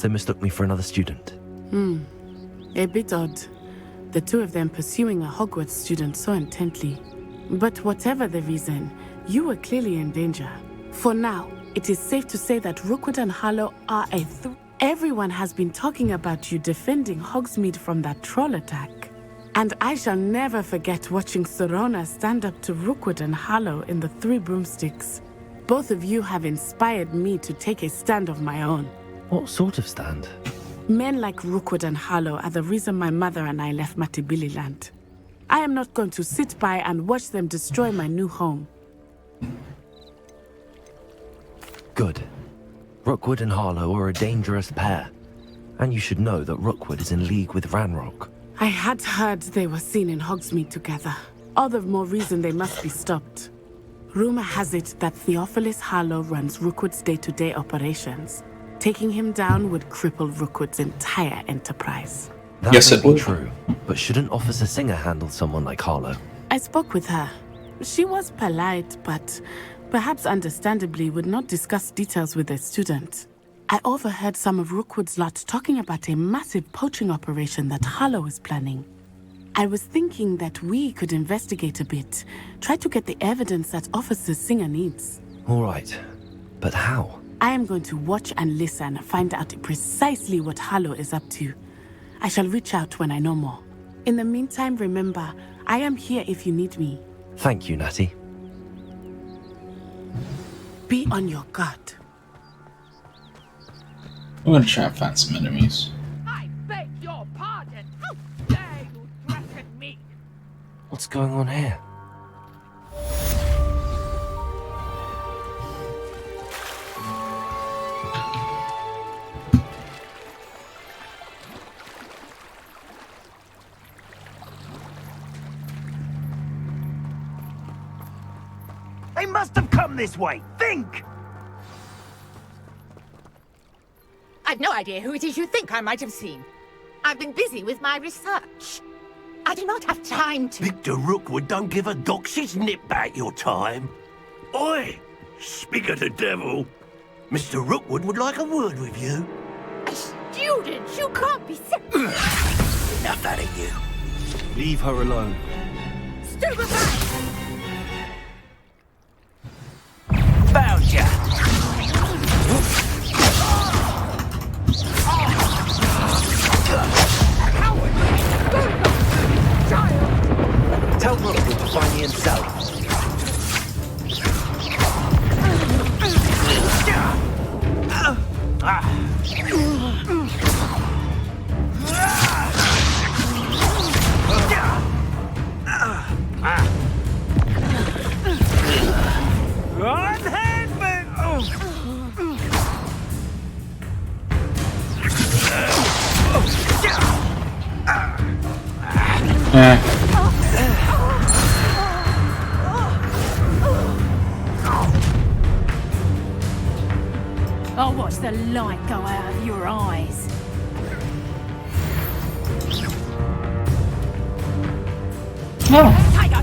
They mistook me for another student. A bit odd. The two of them pursuing a Hogwarts student so intently. But whatever the reason, you were clearly in danger. For now, it is safe to say that Rookwood and Harlow are a Everyone has been talking about you defending Hogsmeade from that troll attack. And I shall never forget watching Serona stand up to Rookwood and Harlow in the Three Broomsticks. Both of you have inspired me to take a stand of my own. What sort of stand? Men like Rookwood and Harlow are the reason my mother and I left Mattibilliland. I am not going to sit by and watch them destroy my new home. Good. Rookwood and Harlow are a dangerous pair. And you should know that Rookwood is in league with Ranrock. I had heard they were seen in Hogsmeade together. All the more reason they must be stopped. Rumor has it that Theophilus Harlow runs Rookwood's day-to-day operations. Taking him down would cripple Rookwood's entire enterprise. That Yes, may it be would. true, but shouldn't Officer Singer handle someone like Harlow? I spoke with her. She was polite, but perhaps understandably would not discuss details with a student. I overheard some of Rookwood's lot talking about a massive poaching operation that Harlow is planning. I was thinking that we could investigate a bit, try to get the evidence that Officer Singer needs. All right, but how? I am going to watch and listen, find out precisely what Harlow is up to. I shall reach out when I know more. In the meantime, remember, I am here if you need me. Thank you, Natty. Be on your guard. I'm gonna try and find some enemies. I beg your pardon. How dare you threaten me? What's going on here? They must have come this way. Think! I've no idea who it is you think I might have seen. I've been busy with my research. I do not have time to... Victor Rookwood don't give a doxy's nip back your time. Oi! Speak of the devil. Mr. Rookwood would like a word with you. A student? You can't be Enough out of you. Leave her alone. stupefied! Found ya! Tell Rookwood to find me himself. I'll watch the light go out of your eyes. Oh, Tiger!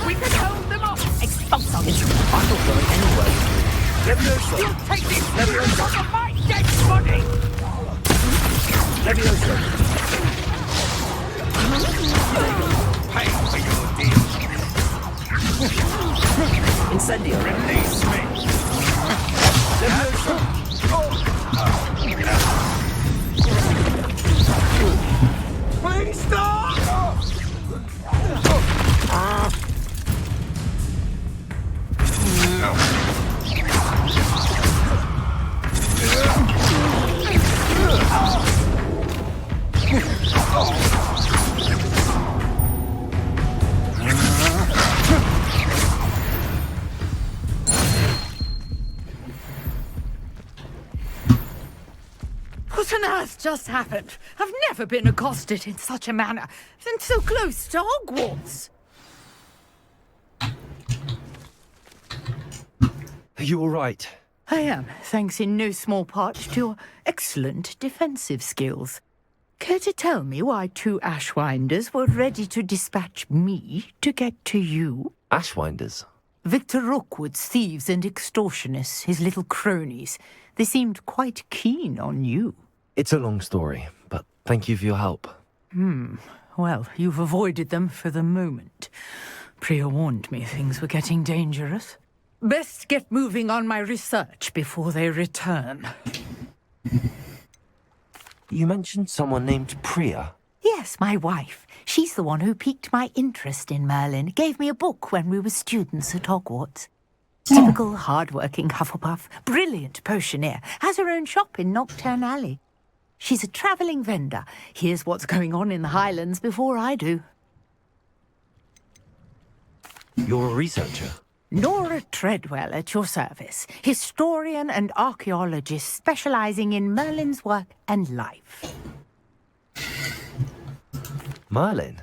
We can hold them off! Expulse them! I'm not going anywhere. You'll take this spirit off of my dead body! Pay for your deeds. Incendio. Release me. Please stop! What on earth just happened? I've never been accosted in such a manner, and so close to Hogwarts. Are you all right? I am, thanks in no small part to your excellent defensive skills. Care to tell me why two Ashwinders were ready to dispatch me to get to you? Ashwinders. Victor Rookwood's thieves and extortionists, his little cronies. They seemed quite keen on you. It's a long story, but thank you for your help. Well, you've avoided them for the moment. Priya warned me things were getting dangerous. Best get moving on my research before they return. You mentioned someone named Priya. Yes, my wife. She's the one who piqued my interest in Merlin. Gave me a book when we were students at Hogwarts. Typical hard-working Hufflepuff. Brilliant potioneer. Has her own shop in Nocturne Alley. She's a travelling vendor. Hears what's going on in the Highlands before I do. You're a researcher. Nora Treadwell at your service. Historian and archaeologist specialising in Merlin's work and life. Merlin?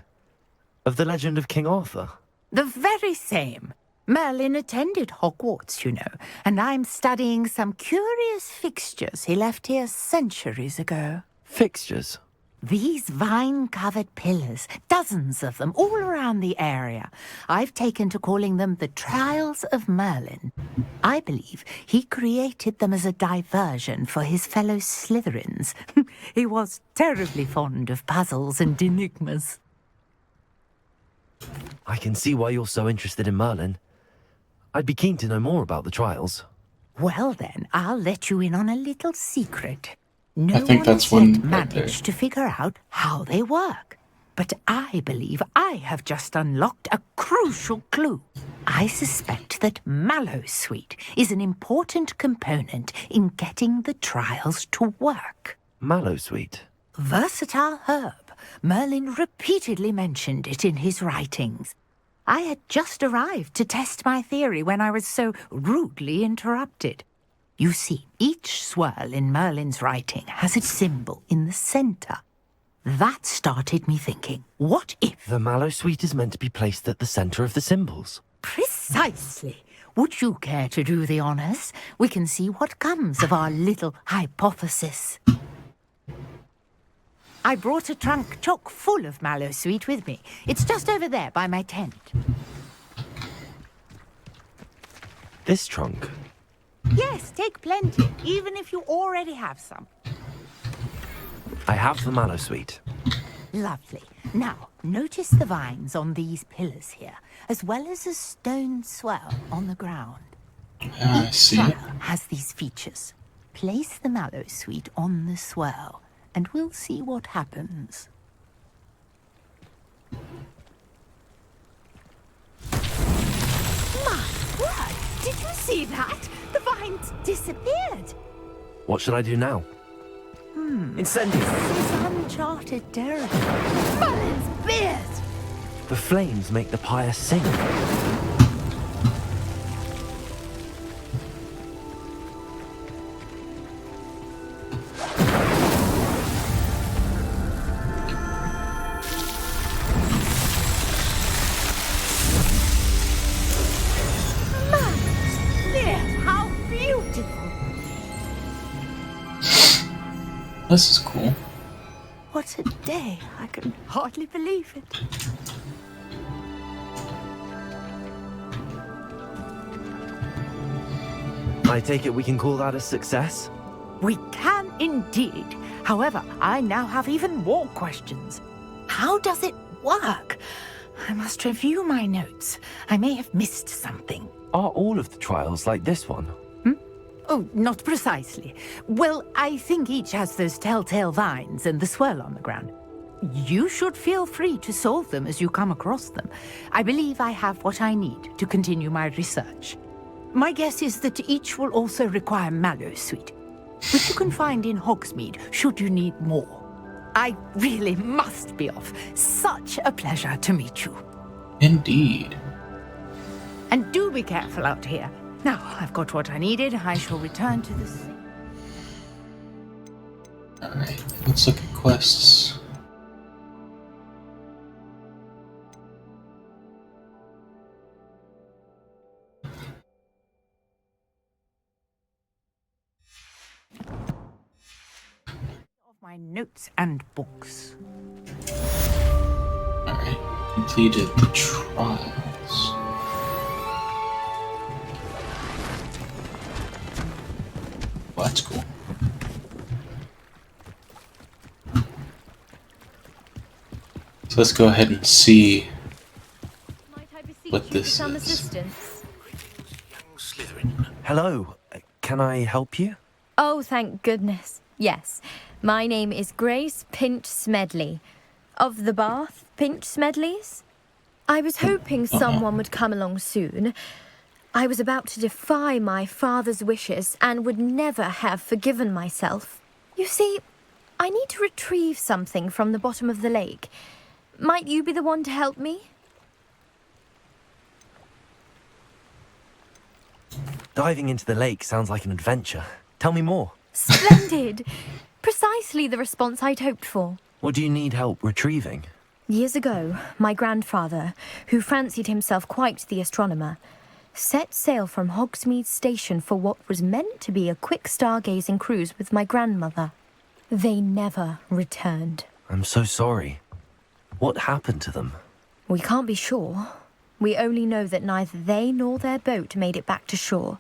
Of the legend of King Arthur? The very same. Merlin attended Hogwarts, you know, and I'm studying some curious fixtures he left here centuries ago. Fixtures? These vine-covered pillars, dozens of them, all around the area. I've taken to calling them the Trials of Merlin. I believe he created them as a diversion for his fellow Slytherins. He was terribly fond of puzzles and enigmas. I can see why you're so interested in Merlin. I'd be keen to know more about the trials. Well then, I'll let you in on a little secret. No I think one that's yet one right managed to figure out how they work. But I believe I have just unlocked a crucial clue. I suspect that Mallowsweet is an important component in getting the trials to work. Mallowsweet? Versatile herb. Merlin repeatedly mentioned it in his writings. I had just arrived to test my theory when I was so rudely interrupted. You see, each swirl in Merlin's writing has its symbol in the centre. That started me thinking, what if... The Mallowsweet is meant to be placed at the centre of the symbols. Precisely. Would you care to do the honours? We can see what comes of our little hypothesis. I brought a trunk chock full of Mallowsweet with me. It's just over there by my tent. This trunk? Yes, take plenty, even if you already have some. I have the Mallowsweet. Lovely. Now, notice the vines on these pillars here, as well as a stone swell on the ground. I see. Trial has these features. Place the Mallowsweet on the swirl, and we'll see what happens. My word! Did you see that? The vines disappeared. What should I do now? Incendiary! This is uncharted territory. Merlin's beard! The flames make the pyre sing. How beautiful! This is cool. What a day! I can hardly believe it. I take it we can call that a success? We can indeed. However, I now have even more questions. How does it work? I must review my notes. I may have missed something. Are all of the trials like this one? Oh, not precisely. Well, I think each has those telltale vines and the swirl on the ground. You should feel free to solve them as you come across them. I believe I have what I need to continue my research. My guess is that each will also require Mallowsweet, which you can find in Hogsmeade should you need more. I really must be off. Such a pleasure to meet you. Indeed. And do be careful out here. Now, I've got what I needed. I shall return to the sea. Alright, let's look at quests. Of my notes and books. Alright, completed the trials. Well, that's cool. So let's go ahead and see Might I beseech what you this for some is. assistance? Young Slytherin. Hello, can I help you? Oh, thank goodness. Yes. My name is Grace Pinch Smedley. Of the Bath Pinch Smedleys? I was hoping someone would come along soon. I was about to defy my father's wishes and would never have forgiven myself. You see, I need to retrieve something from the bottom of the lake. Might you be the one to help me? Diving into the lake sounds like an adventure. Tell me more. Splendid! Precisely the response I'd hoped for. What do you need help retrieving? Years ago, my grandfather, who fancied himself quite the astronomer, set sail from Hogsmeade Station for what was meant to be a quick stargazing cruise with my grandmother. They never returned. I'm so sorry. What happened to them? We can't be sure. We only know that neither they nor their boat made it back to shore.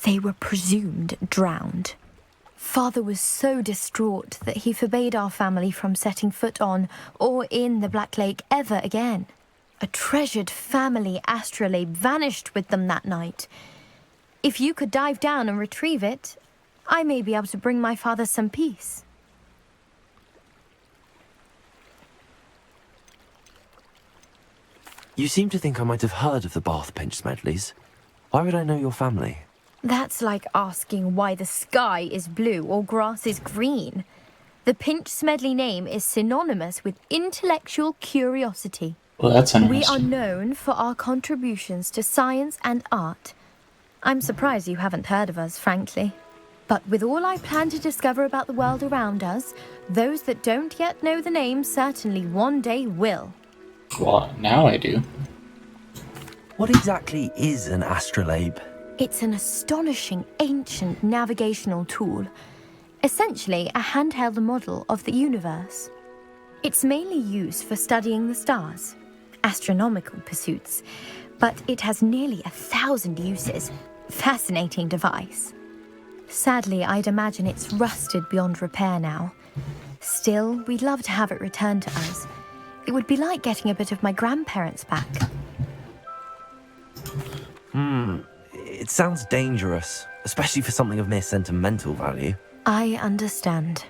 They were presumed drowned. Father was so distraught that he forbade our family from setting foot on or in the Black Lake ever again. A treasured family astrolabe vanished with them that night. If you could dive down and retrieve it, I may be able to bring my father some peace. You seem to think I might have heard of the Bath Pinch Smedleys. Why would I know your family? That's like asking why the sky is blue or grass is green. The Pinch Smedley name is synonymous with intellectual curiosity. Well, that's We are interesting. known for our contributions to science and art. I'm surprised you haven't heard of us, frankly. But with all I plan to discover about the world around us, those that don't yet know the name certainly one day will. Well, now I do. What exactly is an astrolabe? It's an astonishing ancient navigational tool, essentially a handheld model of the universe. It's mainly used for studying the stars, astronomical pursuits, but it has nearly 1,000 uses. Fascinating device. Sadly, I'd imagine it's rusted beyond repair now. Still, we'd love to have it returned to us. It would be like getting a bit of my grandparents back. It sounds dangerous, especially for something of mere sentimental value. I understand.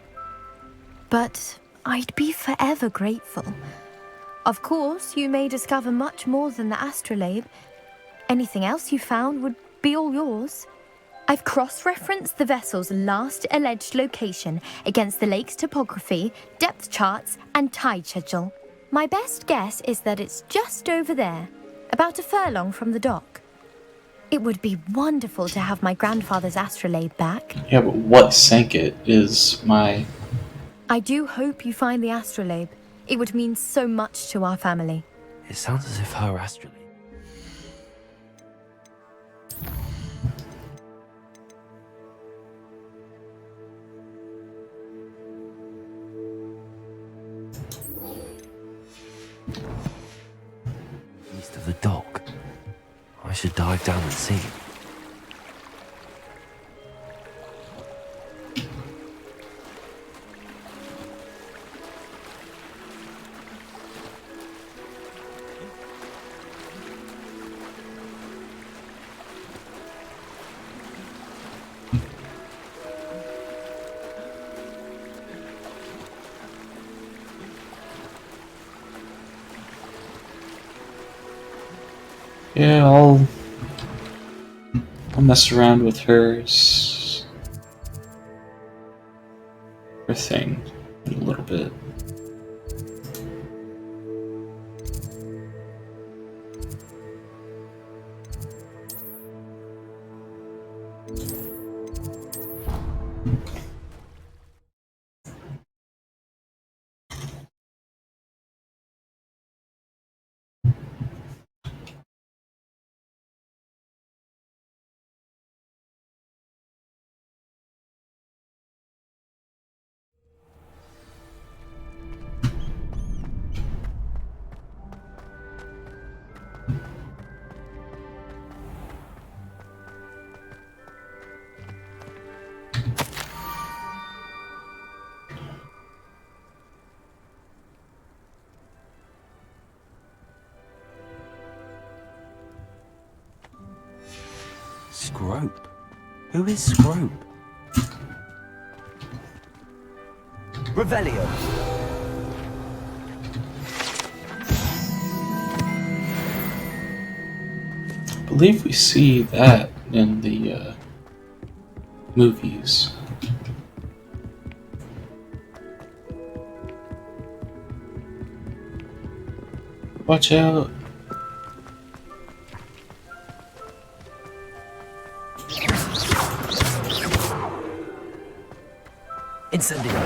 But I'd be forever grateful. Of course, you may discover much more than the astrolabe. Anything else you found would be all yours. I've cross-referenced the vessel's last alleged location against the lake's topography, depth charts, and tide schedule. My best guess is that it's just over there, about a furlong from the dock. It would be wonderful to have my grandfather's astrolabe back. Yeah, but what sank it is my... I do hope you find the astrolabe. It would mean so much to our family. It sounds as if her astrolabe... east of the dock. I should dive down and see. Yeah, I'll mess around with her thing in a little bit. Scrope? Who is Scrope? Revelio. I believe we see that in the movies. Watch out. Incendio.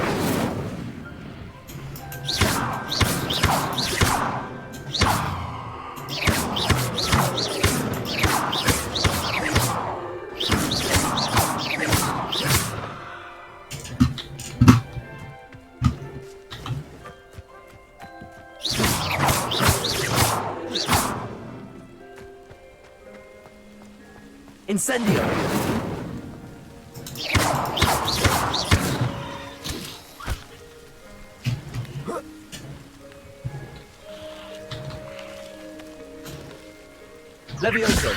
Incendio. Levioso.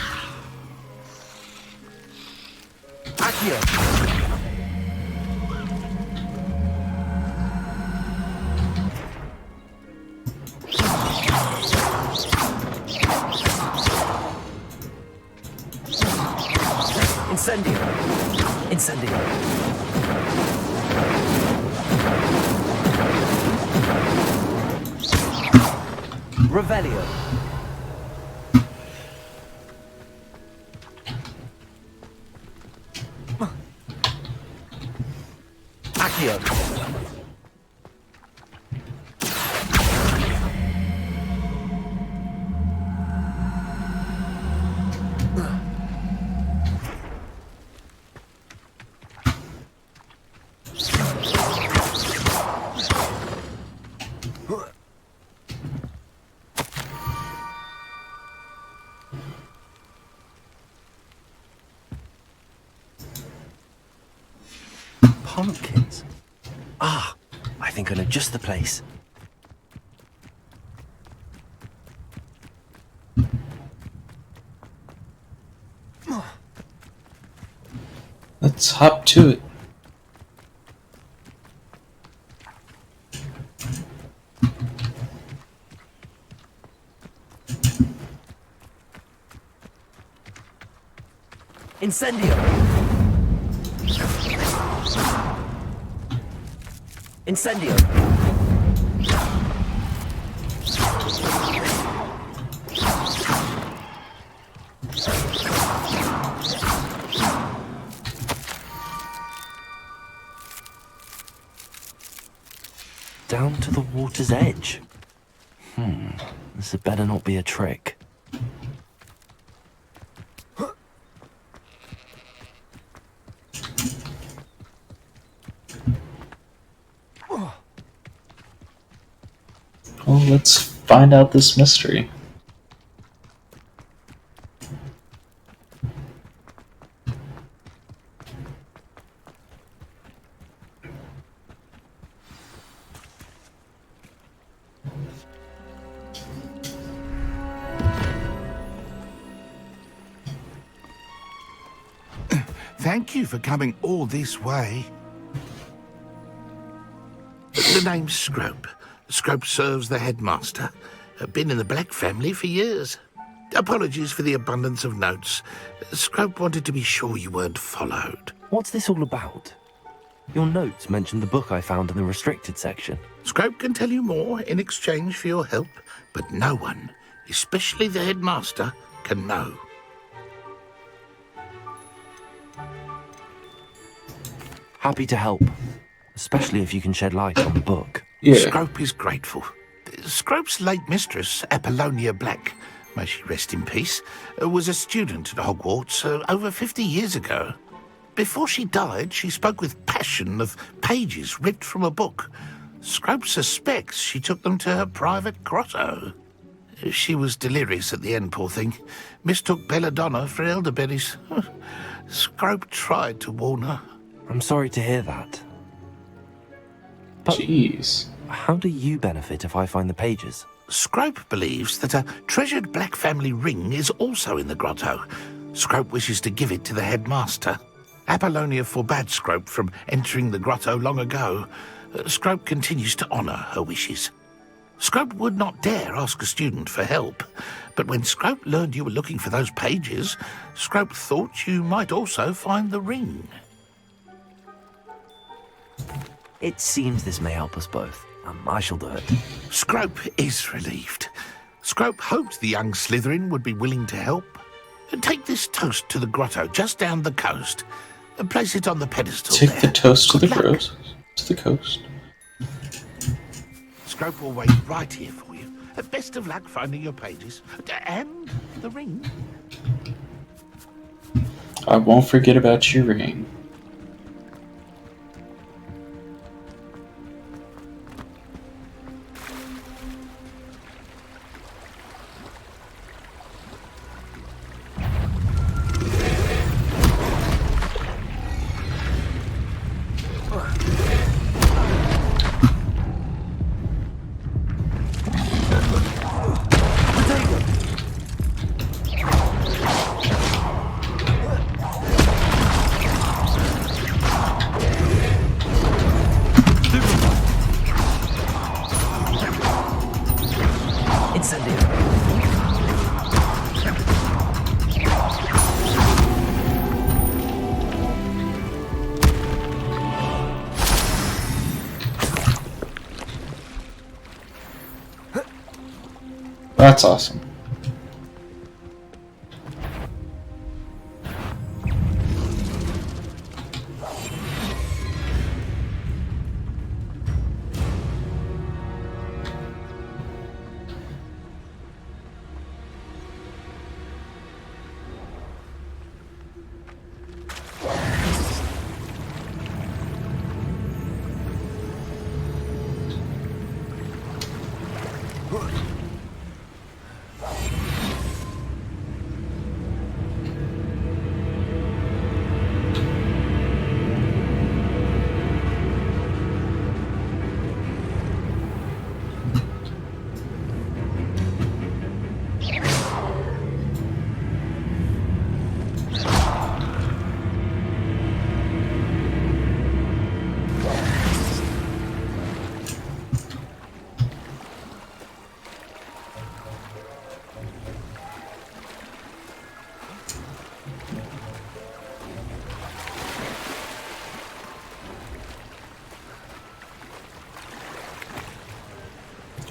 Accio. Incendio. Incendio. Revelio. Accio. Pumpkins. Ah, I think I know just the place. Let's hop to it. Incendio. Incendio. Down to the water's edge. This had better not be a trick. Well, let's find out this mystery. Thank you for coming all this way. The name's Scrope. Scrope serves the headmaster. Been in the Black family for years. Apologies for the abundance of notes. Scrope wanted to be sure you weren't followed. What's this all about? Your notes mentioned the book I found in the restricted section. Scrope can tell you more in exchange for your help, but no one, especially the headmaster, can know. Happy to help, especially if you can shed light on the book. Yeah. Scrope is grateful. Scrope's late mistress, Apollonia Black, may she rest in peace, was a student at Hogwarts over 50 years ago. Before she died, she spoke with passion of pages ripped from a book. Scrope suspects she took them to her private grotto. She was delirious at the end, poor thing. Mistook belladonna for elderberries. Scrope tried to warn her. I'm sorry to hear that. But Jeez. how do you benefit if I find the pages? Scrope believes that a treasured Black family ring is also in the grotto. Scrope wishes to give it to the headmaster. Apollonia forbade Scrope from entering the grotto long ago. Scrope continues to honour her wishes. Scrope would not dare ask a student for help, but when Scrope learned you were looking for those pages, Scrope thought you might also find the ring. It seems this may help us both. I shall do it. Scrope is relieved. Scrope hoped the young Slytherin would be willing to help. Take this toast to the grotto just down the coast and place it on the pedestal Take there. the toast to Good the luck. gross. To the coast. Scrope will wait right here for you. Best of luck finding your pages. And the ring. I won't forget about your ring. That's awesome.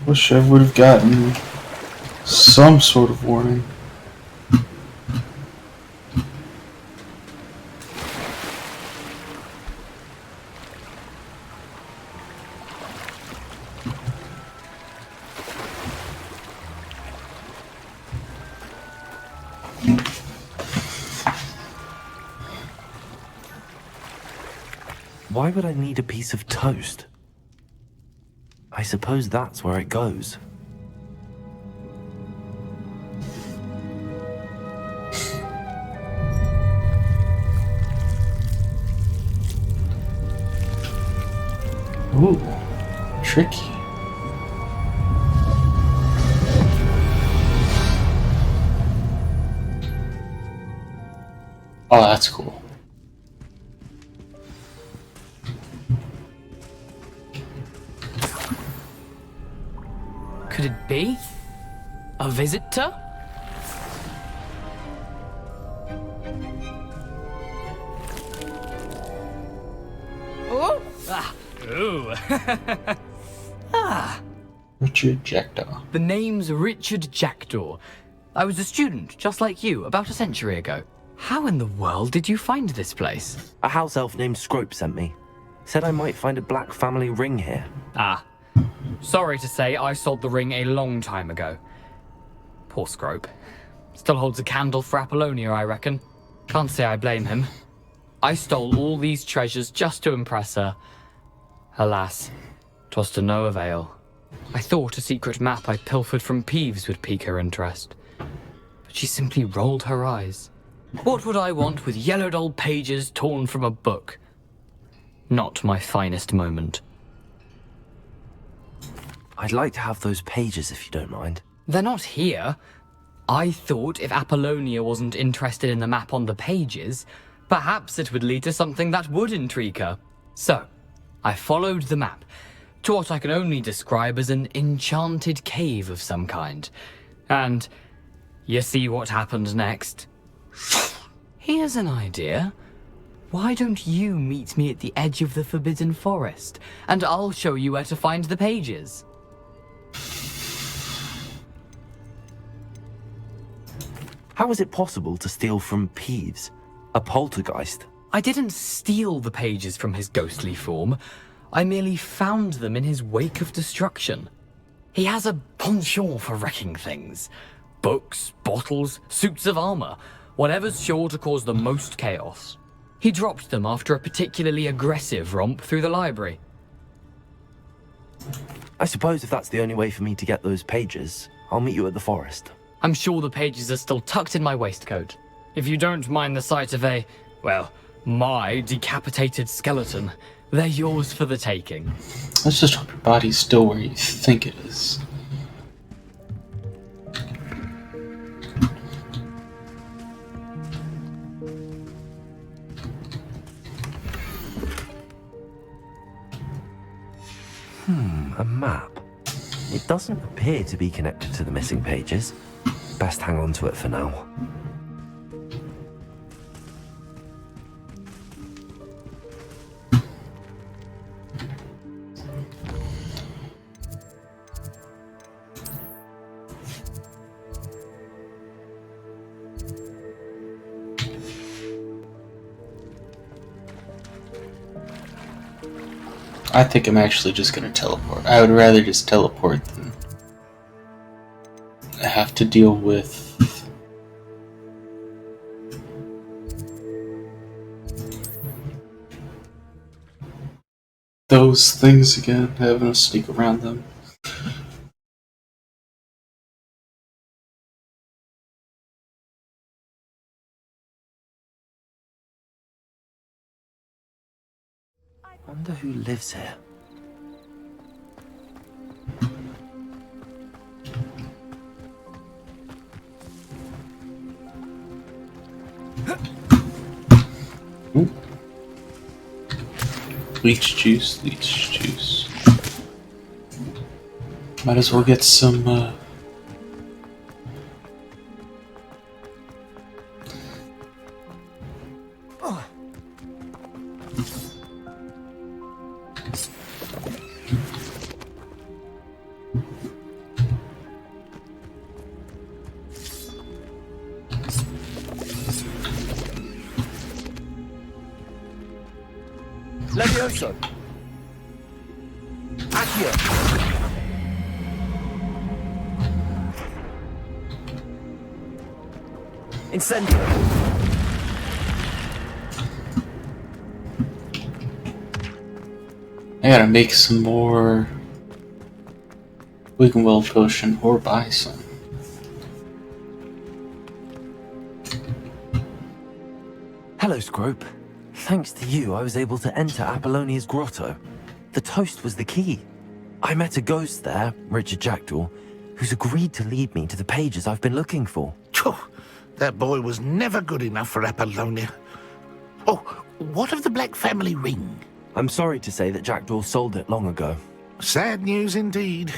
Wish I would have gotten some sort of warning. Why would I need a piece of toast? I suppose that's where it goes. Ooh, tricky. Oh, that's cool. Could it be? A visitor? Oh! Ah! Ooh! Ah! Richard Jackdaw. The name's Richard Jackdaw. I was a student, just like you, about a century ago. How in the world did you find this place? A house elf named Scrope sent me. Said I might find a black family ring here. Ah. Sorry to say, I sold the ring a long time ago. Poor Scrope. Still holds a candle for Apollonia, I reckon. Can't say I blame him. I stole all these treasures just to impress her. Alas, 'twas to no avail. I thought a secret map I pilfered from Peeves would pique her interest. But she simply rolled her eyes. What would I want with yellowed old pages torn from a book? Not my finest moment. I'd like to have those pages if you don't mind. They're not here. I thought if Apollonia wasn't interested in the map on the pages, perhaps it would lead to something that would intrigue her. So, I followed the map to what I can only describe as an enchanted cave of some kind. And you see what happened next? Here's an idea. Why don't you meet me at the edge of the Forbidden Forest, and I'll show you where to find the pages? How is it possible to steal from Peeves, a poltergeist? I didn't steal the pages from his ghostly form. I merely found them in his wake of destruction. He has a penchant for wrecking things. Books, bottles, suits of armor, whatever's sure to cause the most chaos. He dropped them after a particularly aggressive romp through the library. I suppose if that's the only way for me to get those pages, I'll meet you at the forest. I'm sure the pages are still tucked in my waistcoat. If you don't mind the sight of my decapitated skeleton, they're yours for the taking. Let's just hope your body's still where you think it is. A map. It doesn't appear to be connected to the missing pages. Best hang on to it for now. I think I'm actually just gonna teleport. I would rather just teleport than have to deal with those things again, having to sneak around them. Wonder who lives here. Leech juice, leech juice. Might as well get some, Levioso! Accio! Incendio! I gotta make some more Wiggenweld potion or buy some. Hello, Scrope. Thanks to you, I was able to enter Apollonia's grotto. The toast was the key. I met a ghost there, Richard Jackdaw, who's agreed to lead me to the pages I've been looking for. Phew, that boy was never good enough for Apollonia. Oh, what of the Black family ring? I'm sorry to say that Jackdaw sold it long ago. Sad news indeed.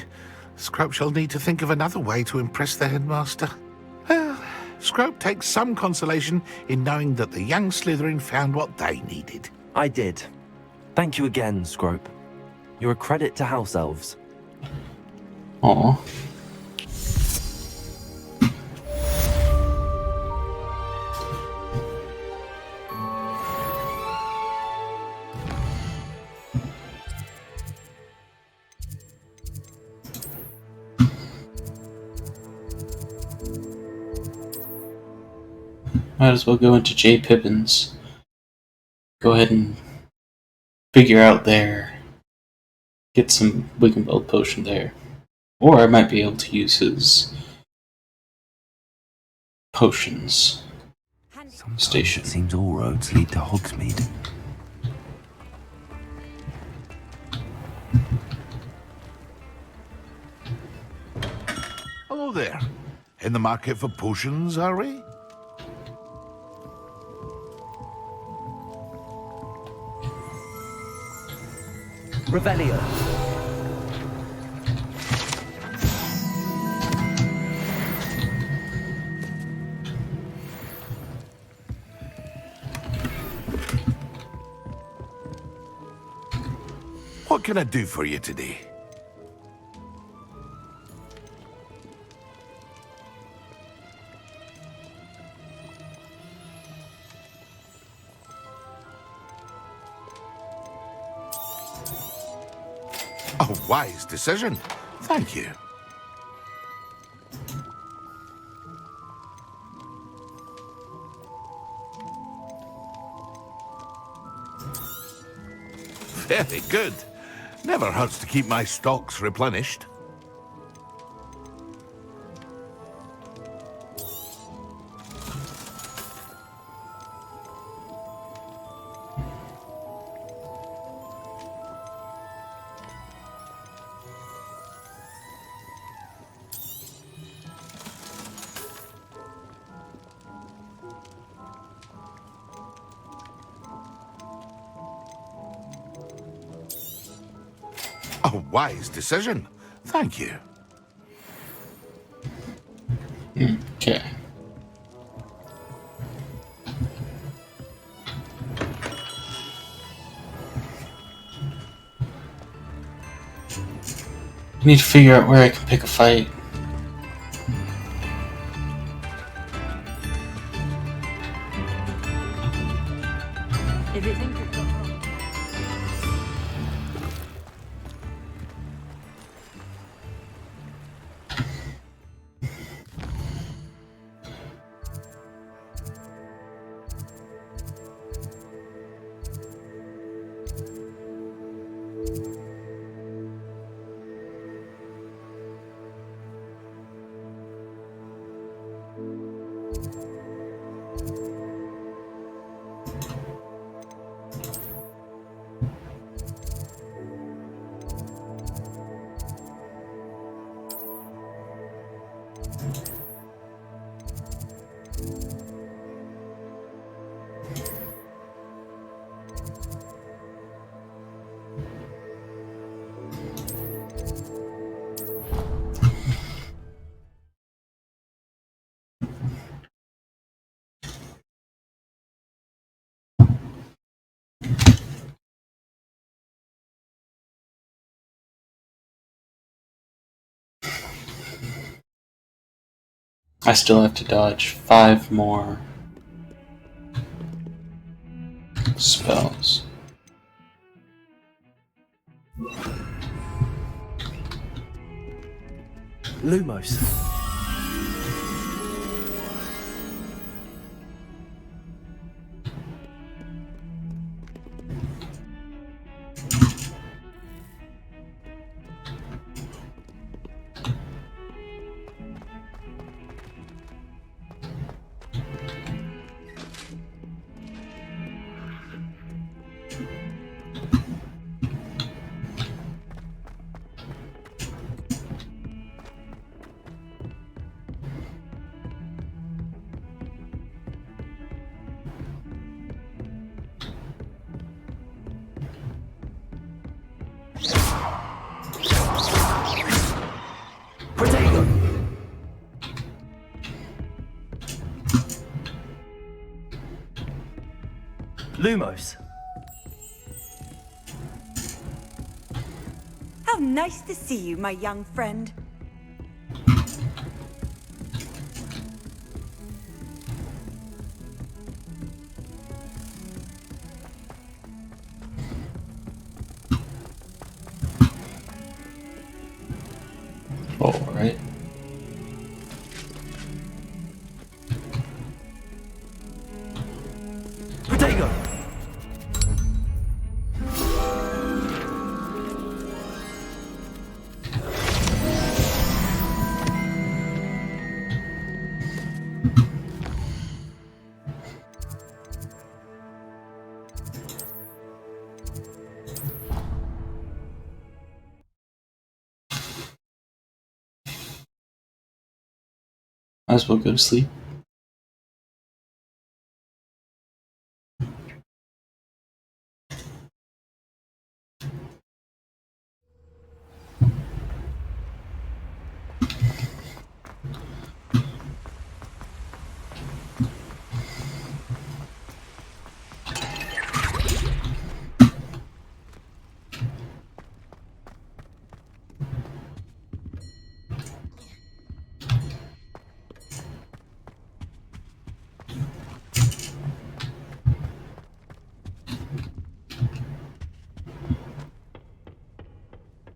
Scrope shall need to think of another way to impress the headmaster. Well, Scrope takes some consolation in knowing that the young Slytherin found what they needed. I did. Thank you again, Scrope. You're a credit to House Elves. Aww. Might as well go into J. Pippin's. Go ahead and figure out there. Get some Wiggenweld potion there. Or I might be able to use his potions. Station. It seems all roads lead to Hogsmeade. Hello there. In the market for potions, are we? Revelio. What can I do for you today? A wise decision. Thank you. Very good. Never hurts to keep my stocks replenished. A wise decision. Thank you. Okay. I need to figure out where I can pick a fight. If you think you've got I still have to dodge 5 more spells. Lumos. Protego. Lumos. How nice to see you, my young friend. All right. Protego. Might as well go to sleep.